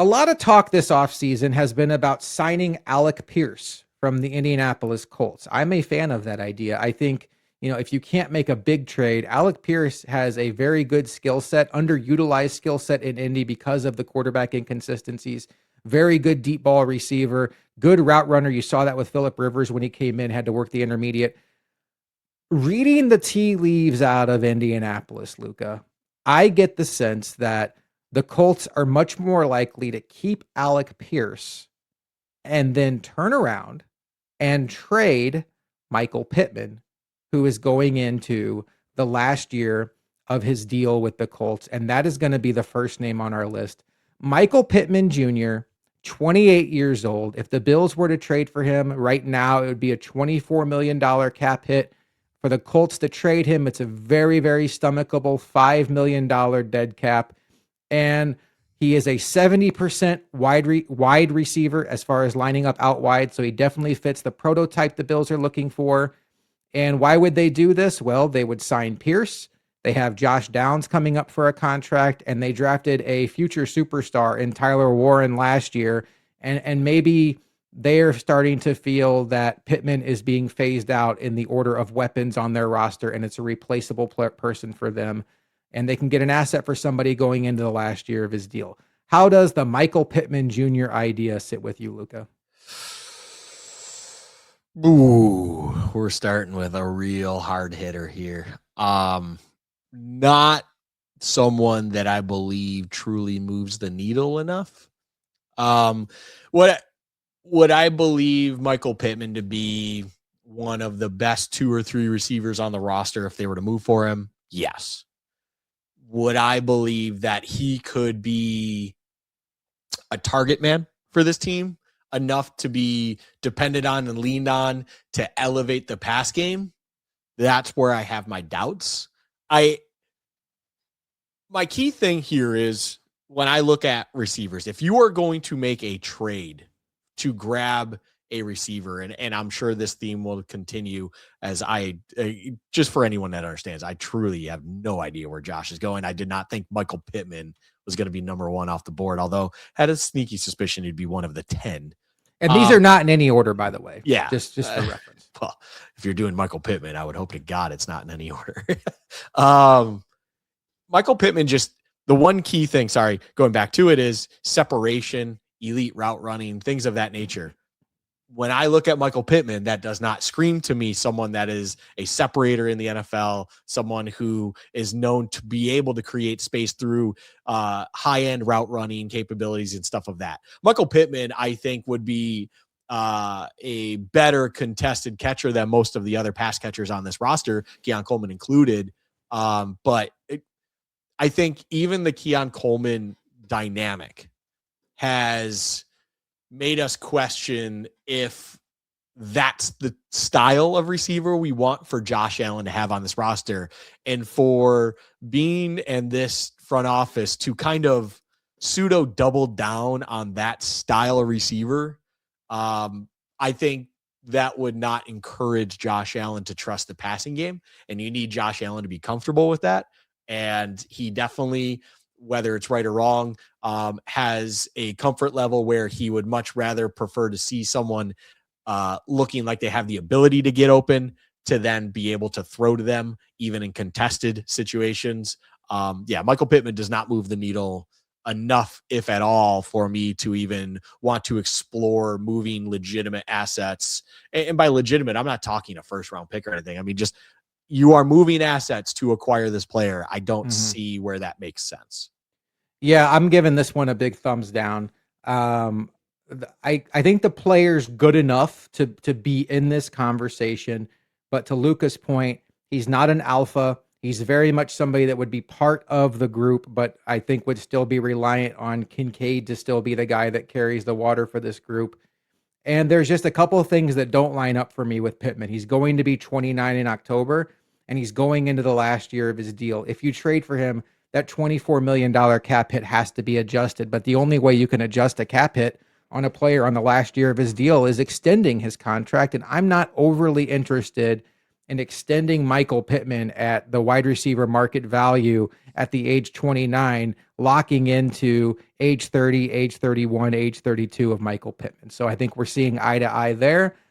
A lot of talk this offseason has been about signing Alec Pierce from the Indianapolis Colts. I'm a fan of that idea. I think, if you can't make a big trade, Alec Pierce has a very good skill set, underutilized skill set in Indy because of the quarterback inconsistencies. Very good deep ball receiver, good route runner. You saw that with Phillip Rivers when he came in, had to work the intermediate. Reading the tea leaves out of Indianapolis, Luca, I get the sense that the Colts are much more likely to keep Alec Pierce and then turn around and trade Michael Pittman, who is going into the last year of his deal with the Colts. And that is going to be the first name on our list. Michael Pittman Jr., 28 years old. If the Bills were to trade for him right now, it would be a $24 million cap hit. For the Colts to trade him, it's a very, very stomachable $5 million dead cap. And he is a 70% wide receiver as far as lining up out wide. So he definitely fits the prototype the Bills are looking for. And why would they do this? Well, they would sign Pierce. They have Josh Downs coming up for a contract, and they drafted a future superstar in Tyler Warren last year. And maybe they're starting to feel that Pittman is being phased out in the order of weapons on their roster, and it's a replaceable person for them. And they can get an asset for somebody going into the last year of his deal. How does the Michael Pittman Jr. idea sit with you, Luca? Ooh, we're starting with a real hard hitter here. Not someone that I believe truly moves the needle enough. What I believe Michael Pittman to be one of the best 2 or 3 receivers on the roster if they were to move for him? Yes. Would I believe that he could be a target man for this team enough to be depended on and leaned on to elevate the pass game? That's where I have my doubts. My key thing here is when I look at receivers, if you are going to make a trade to grab a receiver, and I'm sure this theme will continue as just for anyone that understands, I truly have no idea where Josh is going. I did not think Michael Pittman was going to be number 1 off the board, although had a sneaky suspicion he'd be one of the 10. And these are not in any order, by the way. Yeah. Just for reference. Well, if you're doing Michael Pittman, I would hope to God it's not in any order. Michael Pittman, just the one key thing, going back to it, is separation, elite route running, things of that nature. When I look at Michael Pittman, that does not scream to me someone that is a separator in the NFL, someone who is known to be able to create space through high-end route running capabilities and stuff of that. Michael Pittman, I think, would be a better contested catcher than most of the other pass catchers on this roster, Keon Coleman included. But I think even the Keon Coleman dynamic has made us question if that's the style of receiver we want for Josh Allen to have on this roster, and for Bean and this front office to kind of pseudo double down on that style of receiver. I think that would not encourage Josh Allen to trust the passing game, and you need Josh Allen to be comfortable with that. And he definitely, whether it's right or wrong, has a comfort level where he would much rather prefer to see someone looking like they have the ability to get open to then be able to throw to them, even in contested situations. Michael Pittman does not move the needle enough, if at all, for me to even want to explore moving legitimate assets. And by legitimate, I'm not talking a first-round pick or anything. I mean, just you are moving assets to acquire this player. I don't see where that makes sense. Yeah, I'm giving this one a big thumbs down. I think the player's good enough to be in this conversation, but to Luca's point, he's not an alpha. He's very much somebody that would be part of the group, but I think would still be reliant on Kincaid to still be the guy that carries the water for this group. And there's just a couple of things that don't line up for me with Pittman. He's going to be 29 in October, and he's going into the last year of his deal. If you trade for him, that $24 million cap hit has to be adjusted. But the only way you can adjust a cap hit on a player on the last year of his deal is extending his contract. And I'm not overly interested and extending Michael Pittman at the wide receiver market value at the age 29, locking into age 30, age 31, age 32 of Michael Pittman. So I think we're seeing eye to eye there.